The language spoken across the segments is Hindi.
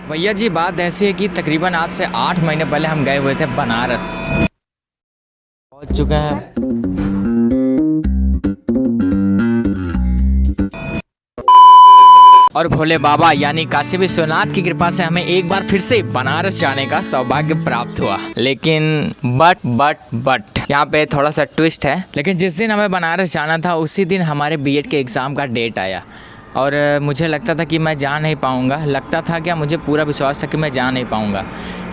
भैया जी बात ऐसी है कि तकरीबन आज से 8 महीने पहले हम गए हुए थे बनारस। पहुँच चुके हैं। और भोले बाबा यानी काशी विश्वनाथ की कृपा से हमें एक बार फिर से बनारस जाने का सौभाग्य प्राप्त हुआ। लेकिन बट यहाँ पे थोड़ा सा ट्विस्ट है। लेकिन जिस दिन हमें बनारस जाना था उसी दिन हमारे बीएड के एग्ज़ाम का डेट आया और मुझे लगता था कि मैं जा नहीं पाऊँगा। लगता था क्या, मुझे पूरा विश्वास था कि मैं जा नहीं पाऊँगा।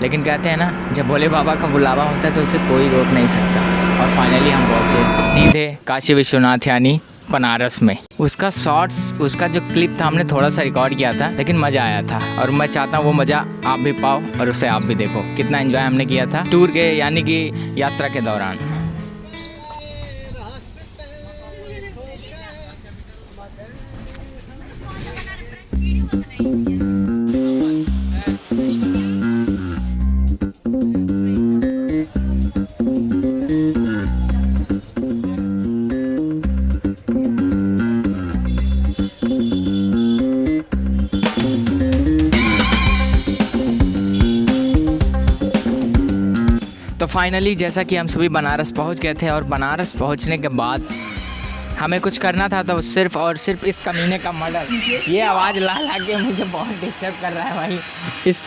लेकिन कहते हैं ना, जब भोले बाबा का बुलावा होता है तो उसे कोई रोक नहीं सकता। और फाइनली हम पहुँचे सीधे काशी विश्वनाथ यानी बनारस में। उसका शॉर्ट्स, उसका जो क्लिप था हमने थोड़ा सा रिकॉर्ड किया था, लेकिन मज़ा आया था और मैं चाहता हूँ वो मज़ा आप भी पाओ और उसे आप भी देखो। कितना एंजॉय हमने किया था टूर के यानी कि यात्रा के दौरान। तो फाइनली जैसा कि हम सभी बनारस पहुंच गए थे और बनारस पहुंचने के बाद हमें कुछ करना था तो सिर्फ और सिर्फ इस कमीने का मर्डर। ये आवाज़ ला ला के मुझे बहुत डिस्टर्ब कर रहा है भाई।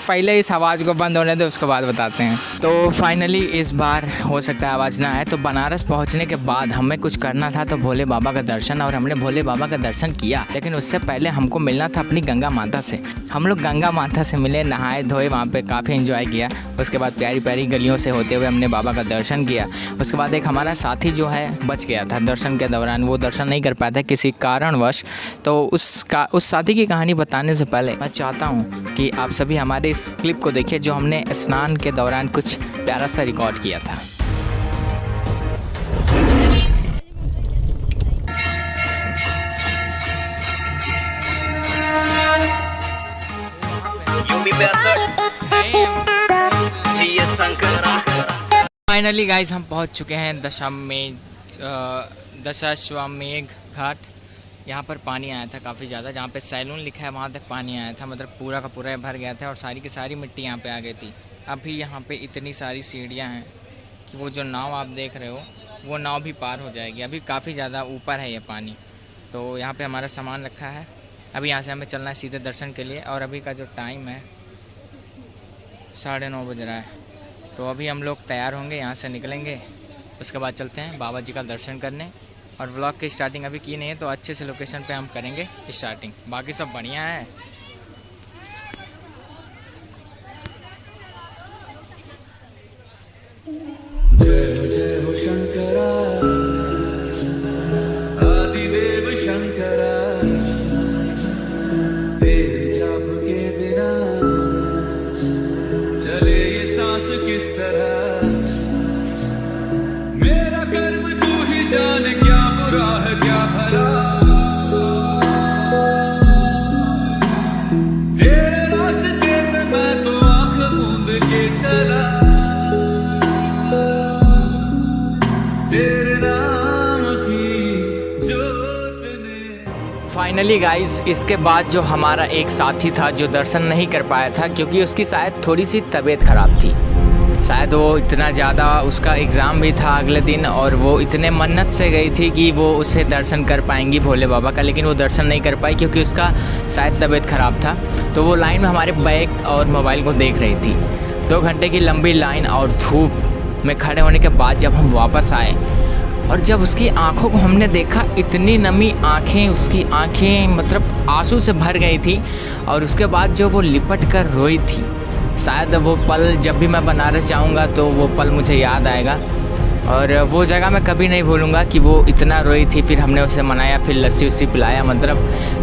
पहले इस आवाज़ को बंद होने दो, उसके बाद बताते हैं। तो फाइनली इस बार हो सकता है आवाज़ ना आए। तो बनारस पहुंचने के बाद हमें कुछ करना था तो भोले बाबा का दर्शन, और हमने भोले बाबा का दर्शन किया। लेकिन उससे पहले हमको मिलना था अपनी गंगा माता से। हम लोग गंगा माता से मिले, नहाए धोए, वहाँ पर काफ़ी इन्जॉय किया। उसके बाद प्यारी प्यारी गलियों से होते हुए हमने बाबा का दर्शन किया। उसके बाद एक हमारा साथी जो है बच गया था दर्शन के दौरान, वो दर्शन नहीं कर पाया था किसी कारणवश। तो उस साथी की कहानी बताने से पहले मैं चाहता हूँ कि आप सभी हमारे इस क्लिप को देखिए जो हमने स्नान के दौरान कुछ प्यारा सा रिकॉर्ड किया था। फाइनली गाइज हम पहुँच चुके हैं दशाश्वमेध घाट। यहाँ पर पानी आया था काफ़ी ज़्यादा, जहाँ पे सैलून लिखा है वहाँ तक पानी आया था। मतलब पूरा का पूरा भर गया था और सारी की सारी मिट्टी यहाँ पे आ गई थी। अभी यहाँ पे इतनी सारी सीढ़ियाँ हैं कि वो जो नाव आप देख रहे हो वो नाव भी पार हो जाएगी। अभी काफ़ी ज़्यादा ऊपर है ये पानी। तो यहाँ पे हमारा सामान रखा है। अभी यहाँ से हमें चलना है सीधे दर्शन के लिए। और अभी का जो टाइम है 9:30 बज रहा है। तो अभी हम लोग तैयार होंगे, यहाँ से निकलेंगे। उसके बाद चलते हैं बाबा जी का दर्शन करने। और व्लॉग की स्टार्टिंग अभी की नहीं है तो अच्छे से लोकेशन पे हम करेंगे स्टार्टिंग। बाकी सब बढ़िया है। जय जय हो शंकरा, आदिदेव शंकरा, तेरे जाप के बिना चले ये सांस किस तरह। मेरा कर्म तू ही जाने, क्या बुरा है क्या भला। तेरे रास्ते पे मैं तो आंख मूंद के चला, तेरे नाम की जोत ने। फाइनली गाइस इसके बाद जो हमारा एक साथी था जो दर्शन नहीं कर पाया था क्योंकि उसकी शायद थोड़ी सी तबीयत ख़राब थी। शायद वो इतना ज़्यादा, उसका एग्ज़ाम भी था अगले दिन और वो इतने मन्नत से गई थी कि वो उससे दर्शन कर पाएंगी भोले बाबा का, लेकिन वो दर्शन नहीं कर पाई क्योंकि उसका शायद तबीयत ख़राब था। तो वो लाइन में हमारे बैग और मोबाइल को देख रही थी। 2 घंटे की लंबी लाइन और धूप में खड़े होने के बाद जब हम वापस आए और जब उसकी आंखों को हमने देखा, इतनी नमी आंखें, उसकी आंखें मतलब आंसू से भर गई थी। और उसके बाद जो वो लिपट कर रोई थी, शायद वो पल जब भी मैं बनारस जाऊंगा तो वो पल मुझे याद आएगा। और वो जगह मैं कभी नहीं भूलूंगा कि वो इतना रोई थी। फिर हमने उसे मनाया, फिर लस्सी उस्सी पिलाया। मतलब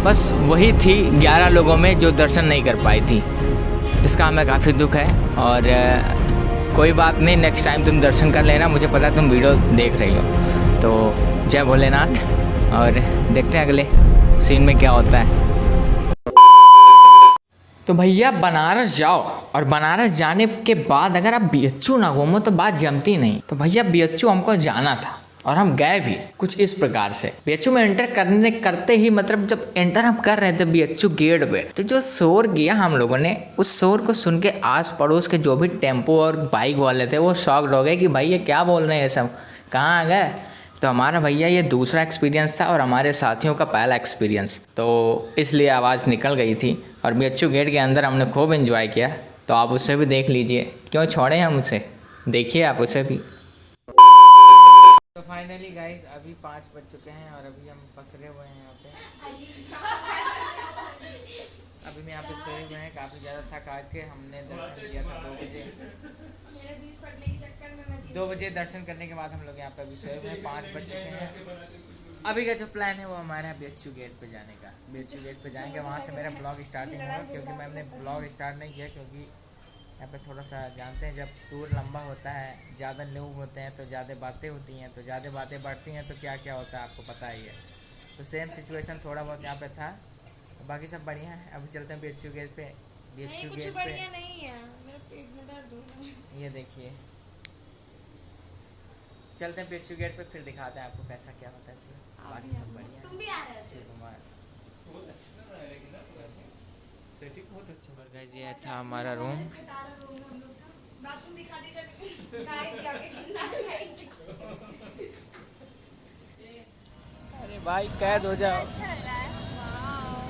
बस वही थी 11 लोगों में जो दर्शन नहीं कर पाई थी। इसका हमें काफ़ी दुख है। और कोई बात नहीं, नेक्स्ट टाइम तुम दर्शन कर लेना। मुझे पता है तुम वीडियो देख रही हो। तो जय भोलेनाथ, और देखते हैं अगले सीन में क्या होता है। तो भैया बनारस जाओ और बनारस जाने के बाद अगर आप बीएचयू ना घूमो तो बात जमती नहीं। तो भैया बीएचयू हमको जाना था और हम गए भी कुछ इस प्रकार से। बीएचयू में एंटर करते ही मतलब जब एंटर हम कर रहे थे बीएचयू गेट पे, तो जो शोर किया हम लोगों ने, उस शोर को सुन के आस पड़ोस के जो भी टेम्पो और बाइक वाले थे वो शॉक्ड हो गए कि भाई ये क्या बोल रहे हैं ये सब, कहाँ आ गए। तो हमारा भैया ये दूसरा एक्सपीरियंस था और हमारे साथियों का पहला एक्सपीरियंस, तो इसलिए आवाज़ निकल गई थी। और बीएचयू गेट के अंदर हमने खूब एंजॉय किया, तो आप उसे भी देख लीजिए, क्यों छोड़े हम उसे, देखिए आप उसे भी। तो फाइनली गाइस अभी 5 बज चुके हैं और अभी हम फंसरे हुए हैं यहाँ पे। अभी मैं यहाँ पे सोए हुए हैं, काफ़ी ज़्यादा थक हार के हमने दर्शन किया था 2 बजे। 2 बजे दर्शन करने के बाद हम लोग यहाँ पे अभी सोए हुए हैं, 5 बज चुके हैं। अभी का जो प्लान है वो हमारा है बीएचयू गेट पे जाने का। बीएचयू गेट पे जाएंगे, वहाँ से मेरा ब्लॉग स्टार्टिंग होगा, क्योंकि मैंने ब्लॉग स्टार्ट नहीं किया क्योंकि यहाँ पे थोड़ा सा जानते हैं जब टूर लंबा होता है, ज़्यादा लोग होते हैं तो ज़्यादा बातें होती हैं, तो ज़्यादा बातें बढ़ती हैं तो क्या क्या होता है आपको पता ही है। तो सेम सिचुएशन थोड़ा बहुत यहाँ पे था, बाकी सब बढ़िया है। अभी चलते हैं बीएचयू गेट पे। बीएचयू गेट पे नहीं है, मेरे पेट में दर्द हो रहा है, ये देखिए। चलते हैं बीएचयू गेट पे, फिर दिखाते हैं आपको कैसा क्या होता है। बाकी सब बढ़िया। तुम भी आ रहे हो? बहुत अच्छा है, लेकिन सेटिंग बहुत अच्छा है। गाइस ये था हमारा रूम। बाथरूम दिखा दीजिए गाइस, आगे खुलना है। अरे भाई कैद हो जाओ। अच्छा लग रहा है। वाओ।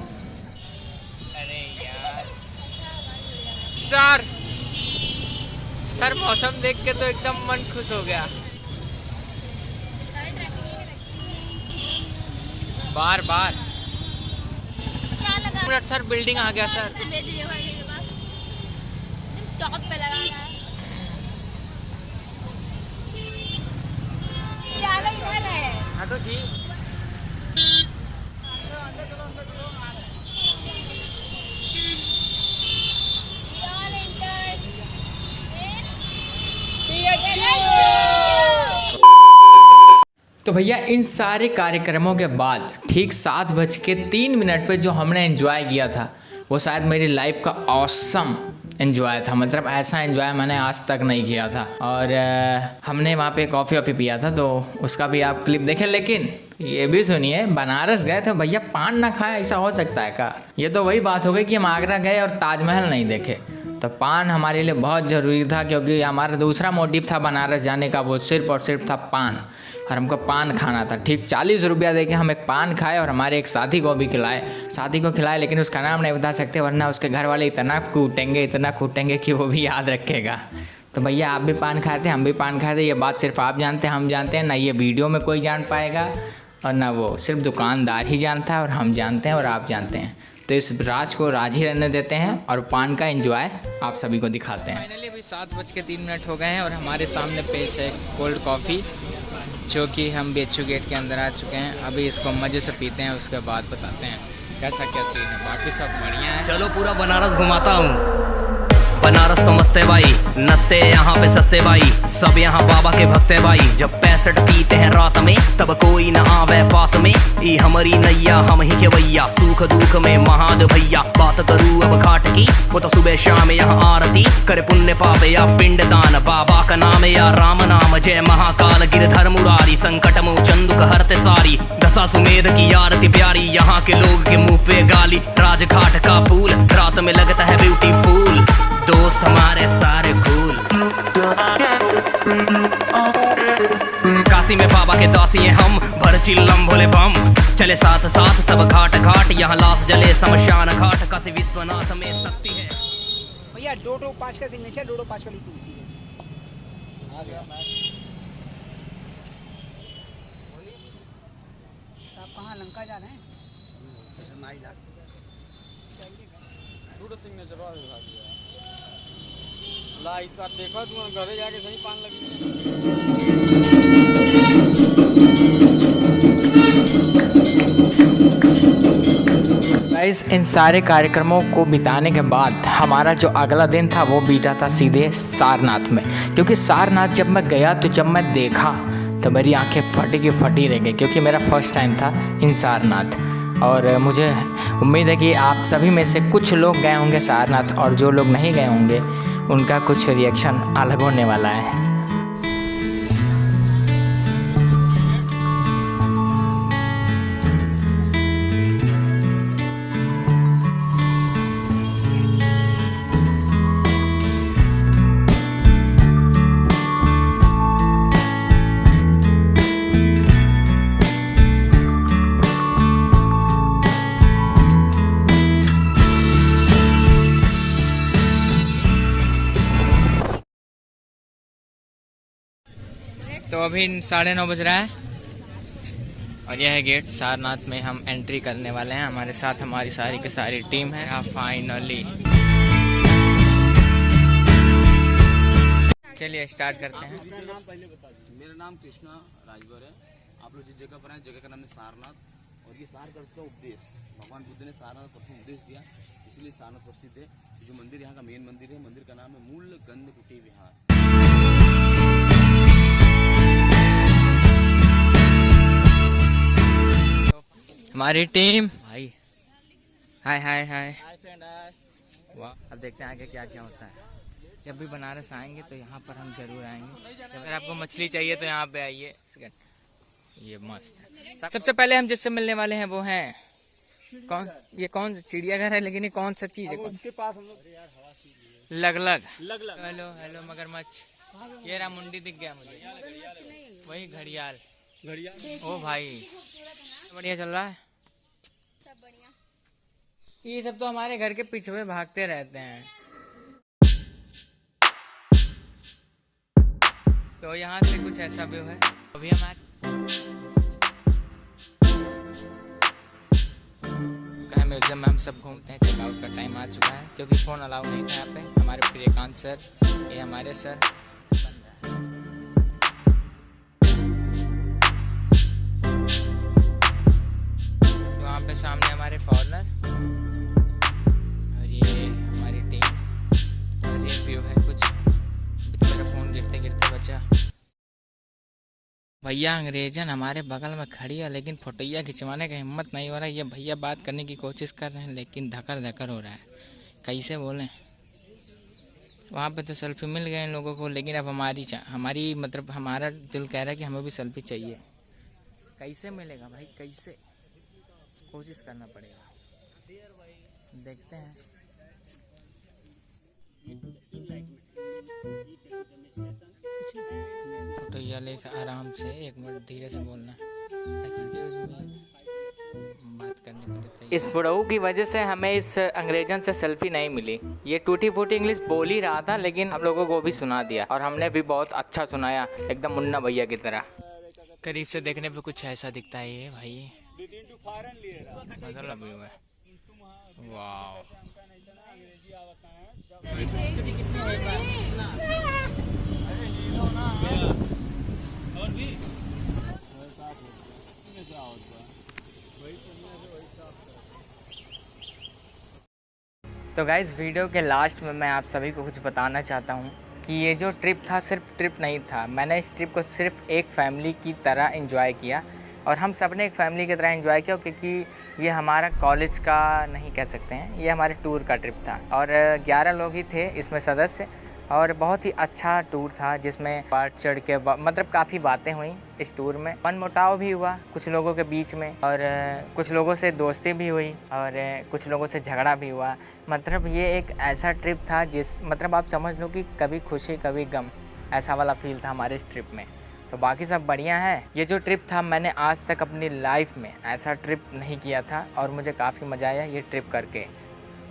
अरे यार सर मौसम देख के तो एकदम मन खुश हो गया। बार क्या लगा सर, बिल्डिंग आ गया सर। टॉप पे लगा रहा है। क्या लग रहा है? हाँ तो जी तो भैया इन सारे कार्यक्रमों के बाद ठीक 7:03 पे जो हमने एंजॉय किया था वो शायद मेरी लाइफ का ऑसम एंजॉय था। मतलब ऐसा एंजॉय मैंने आज तक नहीं किया था। और हमने वहाँ पे कॉफ़ी वॉफ़ी पिया था, तो उसका भी आप क्लिप देखें। लेकिन ये भी सुनिए, बनारस गए थे भैया, पान ना खाए ऐसा हो सकता है क्या? ये तो वही बात हो गई कि हम आगरा गए और ताजमहल नहीं देखे। तो पान हमारे लिए बहुत ज़रूरी था, क्योंकि हमारा दूसरा मोटिव था बनारस जाने का, वो सिर्फ और सिर्फ था पान, और हमको पान खाना था। ठीक 40 रुपया दे के हम एक पान खाए और हमारे एक साथी को भी खिलाए, लेकिन उसका नाम नहीं बता सकते, वरना उसके घर वाले इतना कूटेंगे कि वो भी याद रखेगा। तो भैया आप भी पान खाए थे, हम भी पान खाए थे, ये बात सिर्फ आप जानते हैं, हम जानते हैं ना, ये वीडियो में कोई जान पाएगा और ना वो, सिर्फ दुकानदार ही जानता है और हम जानते हैं और आप जानते हैं। तो इस राज को राज ही रहने देते हैं और पान का एंजॉय आप सभी को दिखाते हैं। फाइनली अभी 7:03 हो गए हैं और हमारे सामने पेश है कोल्ड कॉफ़ी, जो कि हम बीएचयू गेट के अंदर आ चुके हैं। अभी इसको मज़े से पीते हैं, उसके बाद बताते हैं कैसा क्या सीन है। बाकी सब बढ़िया है। चलो पूरा बनारस घुमाता हूँ। बनारस तो मस्ते भाई, नस्ते यहाँ पे सस्ते भाई, सब यहाँ बाबा के भक्ते भाई। जब 65 पीते हैं रात में तब कोई न आवे पास में, ई हमारी नैया हम ही के भैया, सुख दुख में महादेव भैया। बात करूँ अब घाट की, वो तो सुबह शाम यहाँ आरती करे, पुण्य पाप या पिंड दान, बाबा का नाम या राम नाम। जय महाकाल गिरधर मुरारी, संकट मोचन दुख हरते सारी, दशा सुमेध की आरती प्यारी। यहाँ के लोग के मुँह पे गाली, राजघाट का फूल रात में लगता है ब्यूटीफुल, दोस्त हमारे सारे कूल। काशी में बाबा के दासी हैं हम, भर चिल्लम भोले बम, चले साथ साथ सब घाट घाट, यहाँ लाश जले शमशान घाट। काशी विश्वनाथ में शक्ति है भैया। 2-5 का सिग्नेचर, 2-5 का लिखी आ गया। आप कहाँ लंका जा रहे हैं? सिग्नेचर लाई तो देखो, तुम घरे जाके सही पान लगी। गाइस इन सारे कार्यक्रमों को बिताने के बाद हमारा जो अगला दिन था वो बीता था सीधे सारनाथ में। क्योंकि सारनाथ जब मैं गया तो जब मैं देखा तो मेरी आंखें फटी रह गई, क्योंकि मेरा फर्स्ट टाइम था इन सारनाथ। और मुझे उम्मीद है कि आप सभी में से कुछ लोग गए होंगे सारनाथ, और जो लोग नहीं गए होंगे उनका कुछ रिएक्शन अलग होने वाला है। अभी 9:30 बज रहा है और यह है गेट। सारनाथ में हम एंट्री करने वाले हैं। हमारे साथ हमारी सारी की सारी टीम है। फाइनली चलिए स्टार्ट करते हैं। मेरा नाम कृष्णा राजगौर है। आप लोग जिस जगह पर हैं, जगह का नाम है सारनाथ, और ये सार का उपदेश भगवान बुद्ध ने सारनाथ प्रथम उपदेश दिया, इसलिए सारनाथ प्रसिद्ध है। जो मंदिर यहाँ का मेन मंदिर है, मंदिर का नाम है मूल गंध कुटी विहार। हमारी टीम भाई हाय हाय हाय वाह। अब देखते हैं आगे क्या क्या होता है। जब भी बनारस आएंगे तो यहाँ पर हम जरूर आएंगे। अगर आपको मछली चाहिए तो यहाँ पे आइए। ये मस्त है। सबसे पहले हम जिससे मिलने वाले हैं वो हैं कौन? ये कौन चिड़ियाघर है, लेकिन ये कौन सा चीज है? उसके पास हम लग हेलो हेलो मगरमच्छ। ये रहा मुंडी दिख गया मुझे, वही घड़ियाल। ओ भाई बढ़िया चल रहा है। सब बढ़िया। ये सब तो हमारे घर के पीछे भागते रहते हैं। तो यहाँ से कुछ ऐसा व्यू है। अभी हमारे म्यूजियम में हम सब घूमते हैं। चेकआउट का टाइम आ चुका है क्योंकि फ़ोन अलाउ नहीं था यहाँ पे। हमारे प्रियकांत सर, ये हमारे सर। तो वहाँ पे सामने हमारे फॉरनर और ये हमारी टीम और ये व्यू है कुछ। मेरा फ़ोन गिरते गिरते बचा। भैया अंग्रेजन हमारे बगल में खड़ी है, लेकिन फोटोया खिंचवाने का हिम्मत नहीं हो रहा है। ये भैया बात करने की कोशिश कर रहे हैं, लेकिन धकर धकर हो रहा है। कैसे बोलें? वहाँ पे तो सेल्फी मिल गए इन लोगों को, लेकिन अब हमारी मतलब हमारा दिल कह रहा है कि हमें भी सेल्फी चाहिए। कैसे मिलेगा भाई? कैसे? कोशिश करना पड़ेगा, देखते हैं। तो ये लेख आराम से 1 मिनट धीरे से बोलना। एक्सक्यूज मी, बात करने के लिए। इस बुढ़ऊ की वजह से हमें इस अंग्रेजन से सेल्फी नहीं मिली। ये टूटी फूटी इंग्लिश बोल ही रहा था, लेकिन हम लोगों को भी सुना दिया और हमने भी बहुत अच्छा सुनाया, एकदम मुन्ना भैया की तरह। करीब से देखने पे कुछ ऐसा दिखता है ये भाई। मतलब व्यू है। वाह तो गाइस वीडियो के लास्ट में मैं आप सभी को कुछ बताना चाहता हूँ कि ये जो ट्रिप था सिर्फ ट्रिप नहीं था। मैंने इस ट्रिप को सिर्फ एक फैमिली की तरह एंजॉय किया और हम सब ने एक फैमिली की तरह एंजॉय किया, क्योंकि ये हमारा कॉलेज का नहीं कह सकते हैं, ये हमारे टूर का ट्रिप था और 11 लोग ही थे इसमें सदस्य। और बहुत ही अच्छा टूर था जिसमें पार्ट चढ़ के मतलब काफ़ी बातें हुई इस टूर में। मनमुटाव भी हुआ कुछ लोगों के बीच में और कुछ लोगों से दोस्ती भी हुई और कुछ लोगों से झगड़ा भी हुआ। मतलब ये एक ऐसा ट्रिप था जिस मतलब आप समझ लो कि कभी खुशी कभी गम, ऐसा वाला फील था हमारे इस ट्रिप में। तो बाकी सब बढ़िया है। ये जो ट्रिप था मैंने आज तक अपनी लाइफ में ऐसा ट्रिप नहीं किया था और मुझे काफ़ी मज़ा आया ये ट्रिप करके।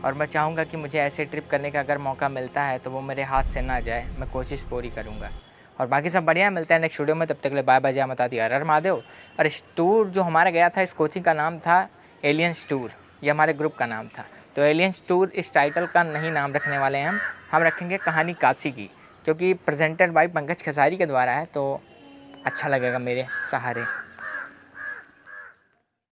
और मैं चाहूँगा कि मुझे ऐसे ट्रिप करने का अगर मौका मिलता है तो वो मेरे हाथ से ना जाए, मैं कोशिश पूरी करूँगा। और बाकी सब बढ़िया, मिलते हैं नेक्स्ट वीडियो में। तब तक के लिए बाय बाय, जय माता दी, हर हर महादेव। और इस टूर जो हमारा गया था, इस कोचिंग का नाम था एलियंस टूर, ये हमारे ग्रुप का नाम था। तो एलियंस टूर इस टाइटल का नहीं नाम रखने वाले हैं हम रखेंगे कहानी काशी की, क्योंकि प्रेजेंटेड बाय पंकज खेसारी के द्वारा है, तो अच्छा लगेगा मेरे सहारे।